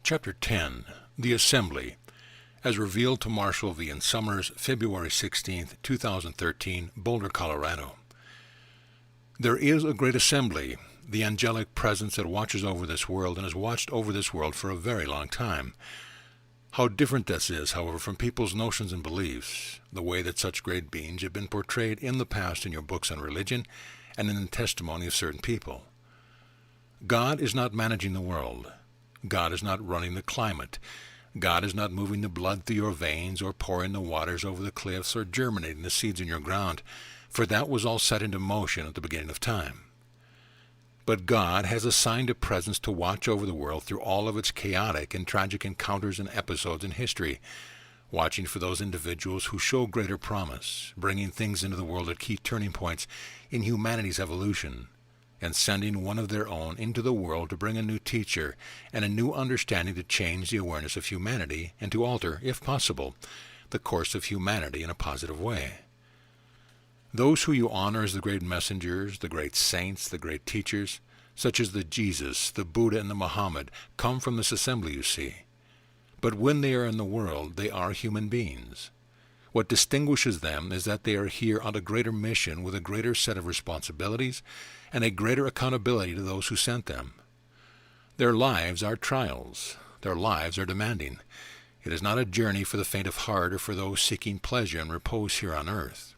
Chapter 10, The Assembly, as revealed to Marshall Vian Summers, February 16, 2013, Boulder, Colorado. There is a great assembly, the angelic presence that watches over this world and has watched over this world for a very long time. How different this is, however, from people's notions and beliefs, the way that such great beings have been portrayed in the past in your books on religion and in the testimony of certain people. God is not managing the world. God is not running the climate. God is not moving the blood through your veins or pouring the waters over the cliffs or germinating the seeds in your ground, for that was all set into motion at the beginning of time. But God has assigned a presence to watch over the world through all of its chaotic and tragic encounters and episodes in history, watching for those individuals who show greater promise, bringing things into the world at key turning points in humanity's evolution, and sending one of their own into the world to bring a new teacher and a new understanding to change the awareness of humanity and to alter, if possible, the course of humanity in a positive way. Those who you honor as the great messengers, the great saints, the great teachers, such as the Jesus, the Buddha, and the Muhammad, come from this assembly, you see. But when they are in the world, they are human beings. What distinguishes them is that they are here on a greater mission with a greater set of responsibilities and a greater accountability to those who sent them. Their lives are trials. Their lives are demanding. It is not a journey for the faint of heart or for those seeking pleasure and repose here on earth.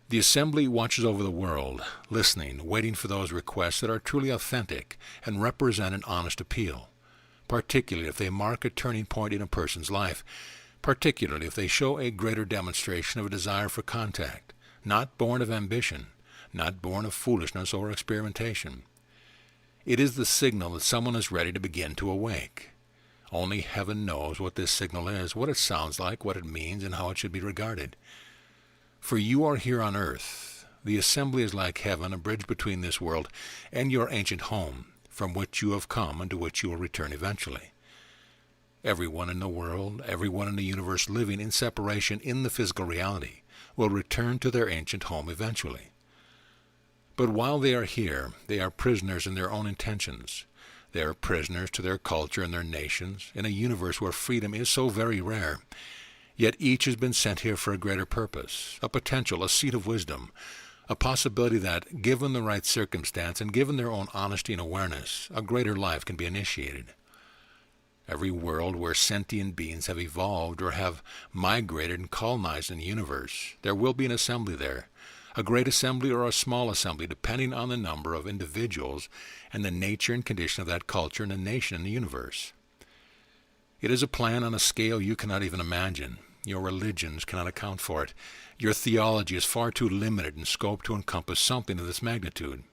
The assembly watches over the world, listening, waiting for those requests that are truly authentic and represent an honest appeal, particularly if they mark a turning point in a person's life, particularly if they show a greater demonstration of a desire for contact, not born of ambition, not born of foolishness or experimentation. It is the signal that someone is ready to begin to awake. Only heaven knows what this signal is, what it sounds like, what it means, and how it should be regarded. For you are here on earth. The assembly is like heaven, a bridge between this world and your ancient home, from which you have come and to which you will return eventually. Everyone in the world, everyone in the universe living in separation in the physical reality, will return to their ancient home eventually. But while they are here, they are prisoners in their own intentions. They are prisoners to their culture and their nations, in a universe where freedom is so very rare. Yet each has been sent here for a greater purpose, a potential, a seed of wisdom, a possibility that, given the right circumstance and given their own honesty and awareness, a greater life can be initiated. Every world where sentient beings have evolved or have migrated and colonized in the universe, there will be an assembly there, a great assembly or a small assembly, depending on the number of individuals and the nature and condition of that culture and the nation in the universe. It is a plan on a scale you cannot even imagine. Your religions cannot account for it. Your theology is far too limited in scope to encompass something of this magnitude.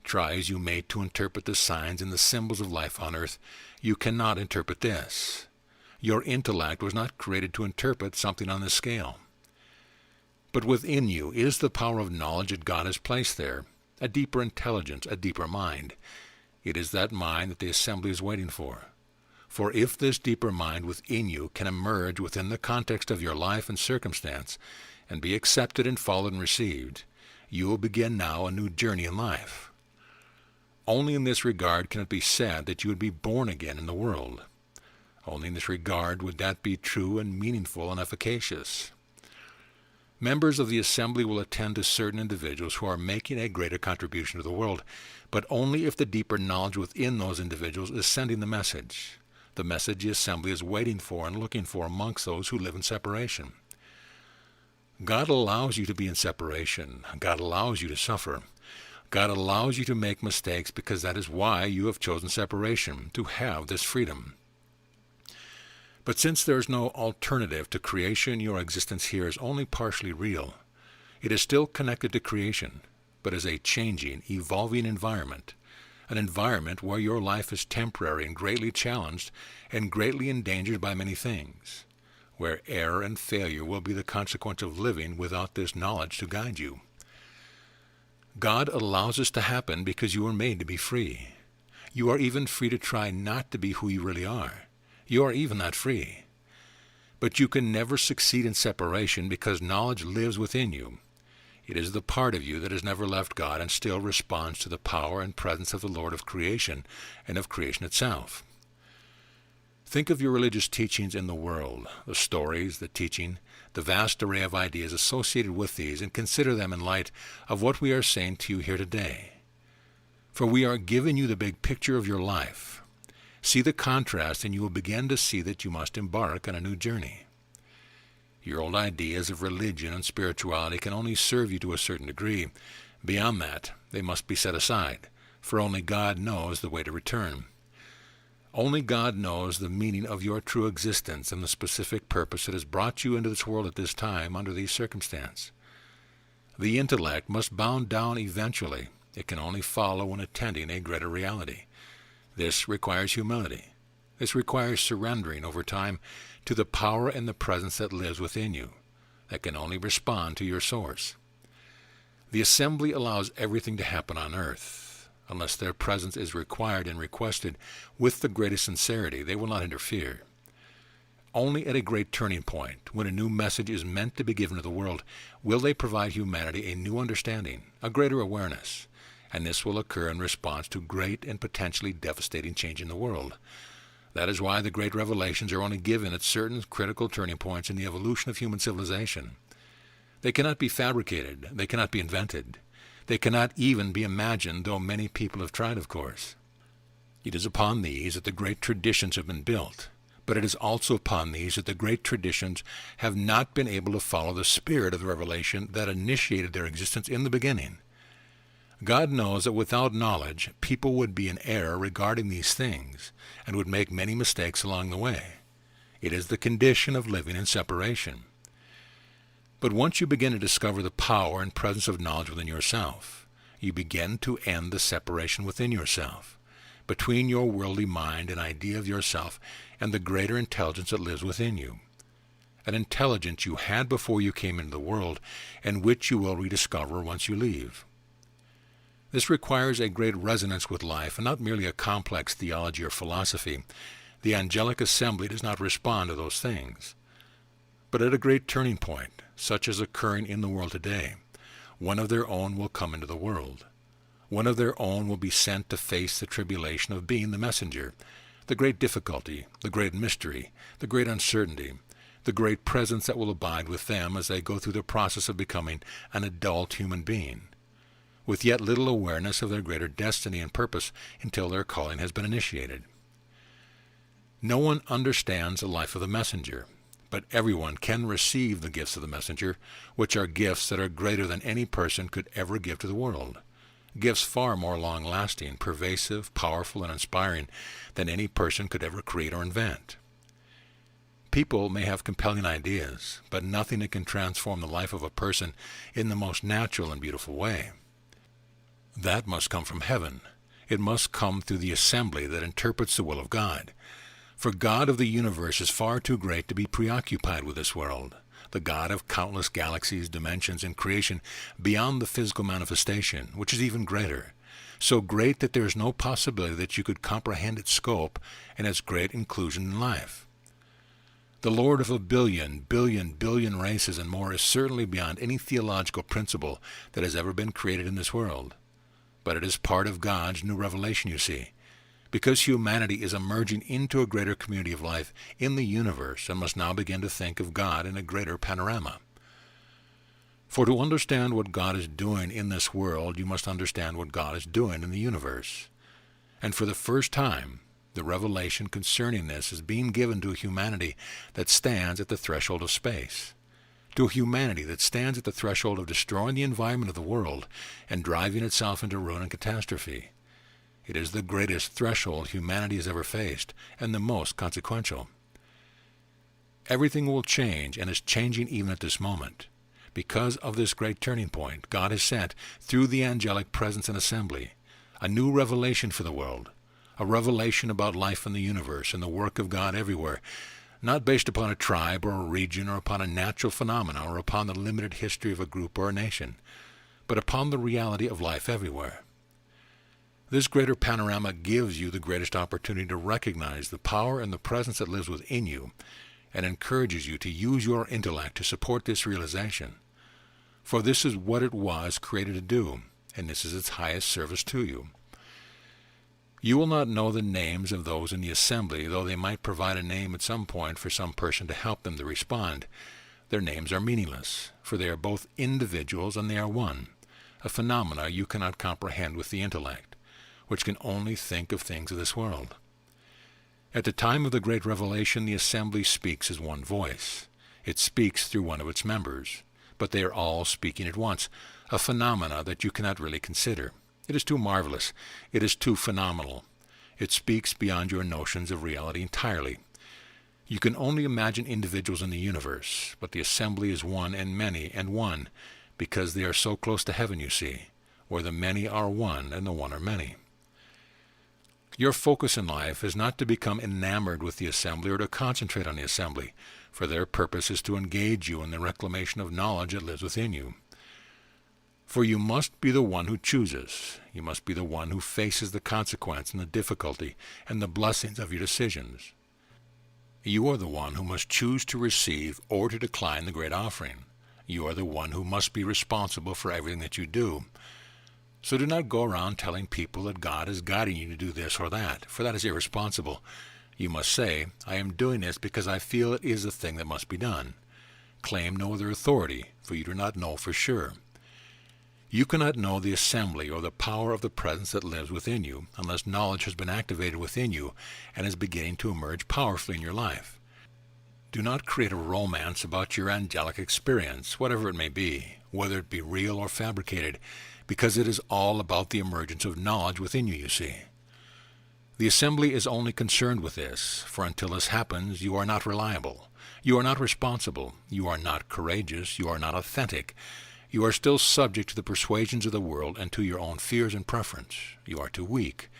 Try as you may to interpret the signs and the symbols of life on earth, you cannot interpret this. Your intellect was not created to interpret something on this scale. But within you is the power of knowledge that God has placed there, a deeper intelligence, a deeper mind. It is that mind that the assembly is waiting for. For if this deeper mind within you can emerge within the context of your life and circumstance, and be accepted and followed and received, you will begin now a new journey in life. Only in this regard can it be said that you would be born again in the world. Only in this regard would that be true and meaningful and efficacious. Members of the assembly will attend to certain individuals who are making a greater contribution to the world, but only if the deeper knowledge within those individuals is sending the message the assembly is waiting for and looking for amongst those who live in separation. God allows you to be in separation. God allows you to suffer. God allows you to make mistakes because that is why you have chosen separation, to have this freedom. But since there is no alternative to creation, your existence here is only partially real. It is still connected to creation, but is a changing, evolving environment, an environment where your life is temporary and greatly challenged and greatly endangered by many things, where error and failure will be the consequence of living without this knowledge to guide you. God allows this to happen because you are made to be free. You are even free to try not to be who you really are. You are even that free. But you can never succeed in separation because knowledge lives within you. It is the part of you that has never left God and still responds to the power and presence of the Lord of creation and of creation itself. Think of your religious teachings in the world, the stories, the teaching, the vast array of ideas associated with these, and consider them in light of what we are saying to you here today. For we are giving you the big picture of your life. See the contrast, and you will begin to see that you must embark on a new journey. Your old ideas of religion and spirituality can only serve you to a certain degree. Beyond that, they must be set aside, for only God knows the way to return. Only God knows the meaning of your true existence and the specific purpose that has brought you into this world at this time under these circumstances. The intellect must bound down eventually. It can only follow when attending a greater reality. This requires humility. This requires surrendering over time to the power and the presence that lives within you, that can only respond to your source. The assembly allows everything to happen on earth. Unless their presence is required and requested with the greatest sincerity, they will not interfere. Only at a great turning point, when a new message is meant to be given to the world, will they provide humanity a new understanding, a greater awareness, and this will occur in response to great and potentially devastating change in the world. That is why the great revelations are only given at certain critical turning points in the evolution of human civilization. They cannot be fabricated. They cannot be invented. They cannot even be imagined, though many people have tried, of course. It is upon these that the great traditions have been built, but it is also upon these that the great traditions have not been able to follow the spirit of the revelation that initiated their existence in the beginning. God knows that without knowledge, people would be in error regarding these things, and would make many mistakes along the way. It is the condition of living in separation. But once you begin to discover the power and presence of knowledge within yourself, you begin to end the separation within yourself, between your worldly mind and idea of yourself and the greater intelligence that lives within you, an intelligence you had before you came into the world, and which you will rediscover once you leave. This requires a great resonance with life, and not merely a complex theology or philosophy. The angelic assembly does not respond to those things. But at a great turning point, such as occurring in the world today, one of their own will come into the world. One of their own will be sent to face the tribulation of being the messenger, the great difficulty, the great mystery, the great uncertainty, the great presence that will abide with them as they go through the process of becoming an adult human being, with yet little awareness of their greater destiny and purpose until their calling has been initiated. No one understands the life of the messenger, but everyone can receive the gifts of the messenger, which are gifts that are greater than any person could ever give to the world, gifts far more long-lasting, pervasive, powerful, and inspiring than any person could ever create or invent. People may have compelling ideas, but nothing that can transform the life of a person in the most natural and beautiful way. That must come from heaven. It must come through the assembly that interprets the will of God. For God of the universe is far too great to be preoccupied with this world, the God of countless galaxies, dimensions, and creation beyond the physical manifestation, which is even greater, so great that there is no possibility that you could comprehend its scope and its great inclusion in life. The Lord of a billion races and more is certainly beyond any theological principle that has ever been created in this world. But it is part of God's new revelation, you see, because humanity is emerging into a greater community of life in the universe and must now begin to think of God in a greater panorama. For to understand what God is doing in this world, you must understand what God is doing in the universe. And for the first time, the revelation concerning this is being given to a humanity that stands at the threshold of space, to a humanity that stands at the threshold of destroying the environment of the world and driving itself into ruin and catastrophe. It is the greatest threshold humanity has ever faced, and the most consequential. Everything will change, and is changing even at this moment. Because of this great turning point, God has sent, through the angelic presence and assembly, a new revelation for the world, a revelation about life in the universe and the work of God everywhere, not based upon a tribe or a region or upon a natural phenomena or upon the limited history of a group or a nation, but upon the reality of life everywhere. This greater panorama gives you the greatest opportunity to recognize the power and the presence that lives within you, and encourages you to use your intellect to support this realization. For this is what it was created to do, and this is its highest service to you. You will not know the names of those in the assembly, though they might provide a name at some point for some person to help them to respond. Their names are meaningless, for they are both individuals and they are one, a phenomena you cannot comprehend with the intellect, which can only think of things of this world. At the time of the great revelation, the assembly speaks as one voice. It speaks through one of its members, but they are all speaking at once, a phenomena that you cannot really consider. It is too marvelous. It is too phenomenal. It speaks beyond your notions of reality entirely. You can only imagine individuals in the universe, but the assembly is one and many and one, because they are so close to heaven, you see, where the many are one and the one are many. Your focus in life is not to become enamored with the assembly or to concentrate on the assembly, for their purpose is to engage you in the reclamation of knowledge that lives within you. For you must be the one who chooses. You must be the one who faces the consequence and the difficulty and the blessings of your decisions. You are the one who must choose to receive or to decline the great offering. You are the one who must be responsible for everything that you do. So do not go around telling people that God is guiding you to do this or that, for that is irresponsible. You must say, I am doing this because I feel it is the thing that must be done. Claim no other authority, for you do not know for sure. You cannot know the assembly or the power of the presence that lives within you unless knowledge has been activated within you and is beginning to emerge powerfully in your life. Do not create a romance about your angelic experience, whatever it may be, whether it be real or fabricated, because it is all about the emergence of knowledge within you, you see. The assembly is only concerned with this, for until this happens, you are not reliable. You are not responsible. You are not courageous. You are not authentic. You are still subject to the persuasions of the world and to your own fears and preference. You are too weak.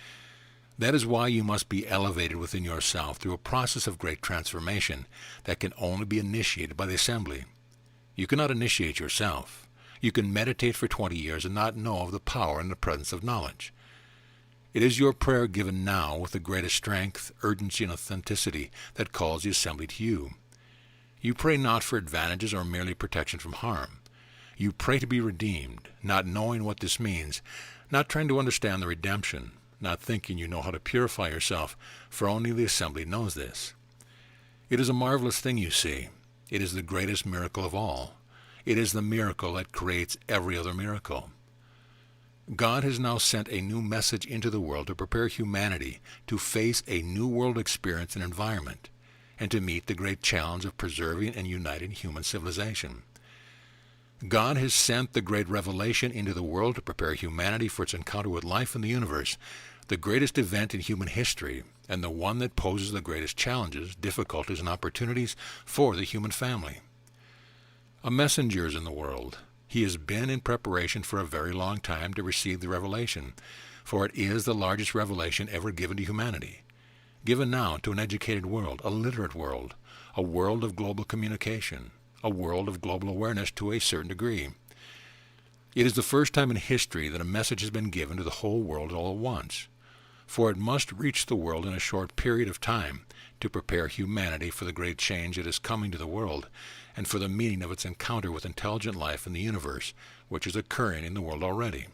That is why you must be elevated within yourself through a process of great transformation that can only be initiated by the assembly. You cannot initiate yourself. You can meditate for 20 years and not know of the power and the presence of knowledge. It is your prayer given now with the greatest strength, urgency, and authenticity that calls the assembly to you. You pray not for advantages or merely protection from harm. You pray to be redeemed, not knowing what this means, not trying to understand the redemption, not thinking you know how to purify yourself, for only the assembly knows this. It is a marvelous thing, you see. It is the greatest miracle of all. It is the miracle that creates every other miracle. God has now sent a new message into the world to prepare humanity to face a new world experience and environment, and to meet the great challenge of preserving and uniting human civilization. God has sent the great revelation into the world to prepare humanity for its encounter with life in the universe, the greatest event in human history, and the one that poses the greatest challenges, difficulties, and opportunities for the human family. A messenger is in the world. He has been in preparation for a very long time to receive the revelation, for it is the largest revelation ever given to humanity. Given now to an educated world, a literate world, a world of global communication, a world of global awareness to a certain degree. It is the first time in history that a message has been given to the whole world all at once, for it must reach the world in a short period of time to prepare humanity for the great change that is coming to the world, and for the meaning of its encounter with intelligent life in the universe, which is occurring in the world already.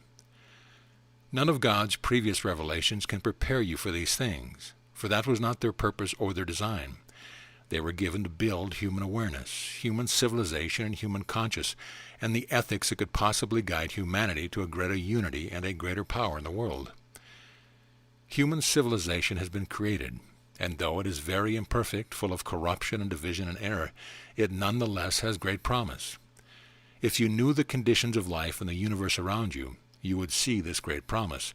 None of God's previous revelations can prepare you for these things, for that was not their purpose or their design. They were given to build human awareness, human civilization, and human conscience, and the ethics that could possibly guide humanity to a greater unity and a greater power in the world. Human civilization has been created, and though it is very imperfect, full of corruption and division and error, it nonetheless has great promise. If you knew the conditions of life in the universe around you, you would see this great promise.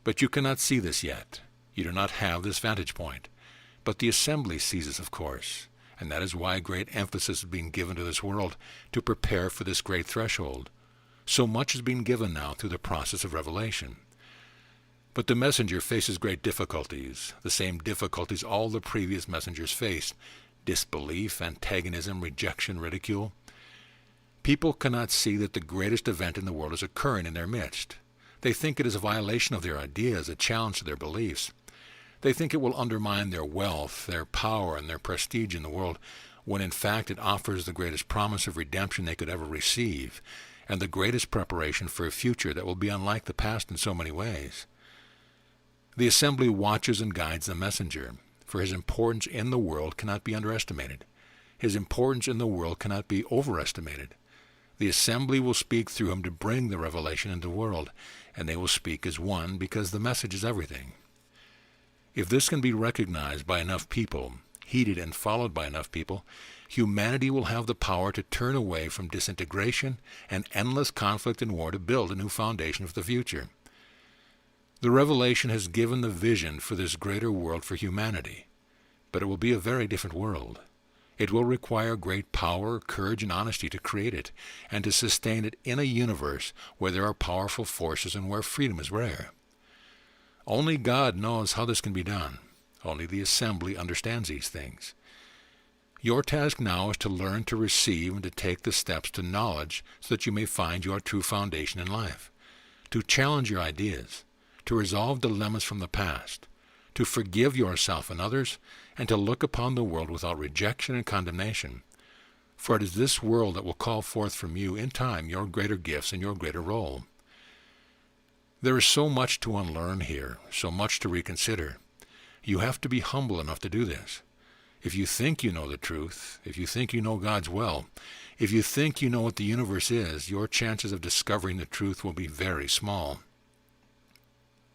But you cannot see this yet. You do not have this vantage point. But the assembly sees this, of course, and that is why great emphasis is being given to this world to prepare for this great threshold. So much is being given now through the process of revelation. But the messenger faces great difficulties, the same difficulties all the previous messengers faced: disbelief, antagonism, rejection, ridicule. People cannot see that the greatest event in the world is occurring in their midst. They think it is a violation of their ideas, a challenge to their beliefs. They think it will undermine their wealth, their power, and their prestige in the world, when in fact it offers the greatest promise of redemption they could ever receive, and the greatest preparation for a future that will be unlike the past in so many ways. The assembly watches and guides the messenger, for his importance in the world cannot be underestimated. His importance in the world cannot be overestimated. The assembly will speak through him to bring the revelation into the world, and they will speak as one because the message is everything. If this can be recognized by enough people, heeded and followed by enough people, humanity will have the power to turn away from disintegration and endless conflict and war to build a new foundation for the future. The revelation has given the vision for this greater world for humanity, but it will be a very different world. It will require great power, courage, and honesty to create it, and to sustain it in a universe where there are powerful forces and where freedom is rare. Only God knows how this can be done. Only the assembly understands these things. Your task now is to learn to receive and to take the steps to knowledge so that you may find your true foundation in life, to challenge your ideas, to resolve dilemmas from the past, to forgive yourself and others, and to look upon the world without rejection and condemnation. For it is this world that will call forth from you in time your greater gifts and your greater role. There is so much to unlearn here, so much to reconsider. You have to be humble enough to do this. If you think you know the truth, if you think you know God's will, if you think you know what the universe is, your chances of discovering the truth will be very small.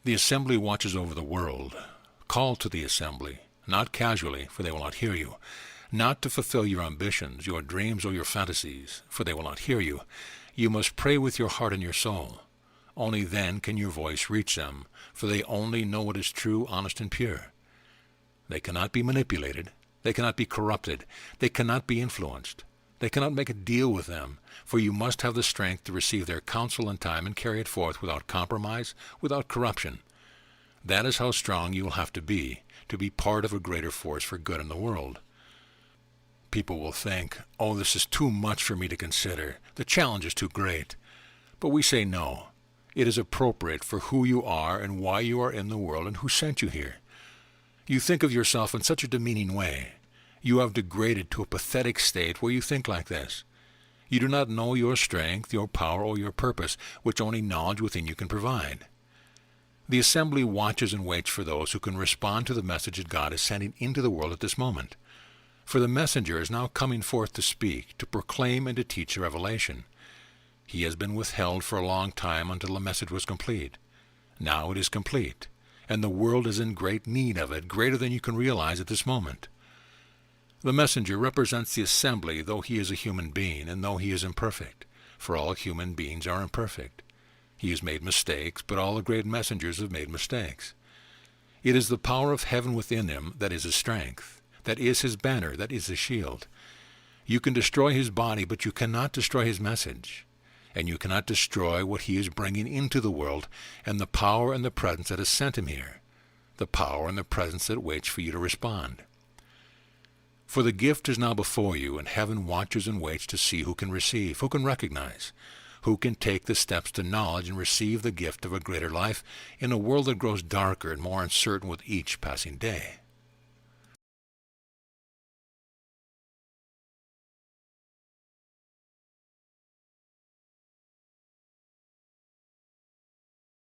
The assembly watches over the world. Call to the assembly, not casually, for they will not hear you, not to fulfill your ambitions, your dreams, or your fantasies, for they will not hear you. You must pray with your heart and your soul. Only then can your voice reach them, for they only know what is true, honest, and pure. They cannot be manipulated. They cannot be corrupted. They cannot be influenced. They cannot make a deal with them, for you must have the strength to receive their counsel in time and carry it forth without compromise, without corruption. That is how strong you will have to be part of a greater force for good in the world. People will think, oh, this is too much for me to consider. The challenge is too great. But we say no. It is appropriate for who you are and why you are in the world and who sent you here. You think of yourself in such a demeaning way. You have degraded to a pathetic state where you think like this. You do not know your strength, your power, or your purpose, which only knowledge within you can provide. The assembly watches and waits for those who can respond to the message that God is sending into the world at this moment. For the messenger is now coming forth to speak, to proclaim, and to teach a revelation. He has been withheld for a long time until the message was complete. Now it is complete, and the world is in great need of it, greater than you can realize at this moment. The messenger represents the assembly, though he is a human being, and though he is imperfect, for all human beings are imperfect. He has made mistakes, but all the great messengers have made mistakes. It is the power of heaven within him that is his strength, that is his banner, that is his shield. You can destroy his body, but you cannot destroy his message. And you cannot destroy what he is bringing into the world, and the power and the presence that has sent him here, the power and the presence that waits for you to respond. For the gift is now before you, and heaven watches and waits to see who can receive, who can recognize, who can take the steps to knowledge and receive the gift of a greater life in a world that grows darker and more uncertain with each passing day.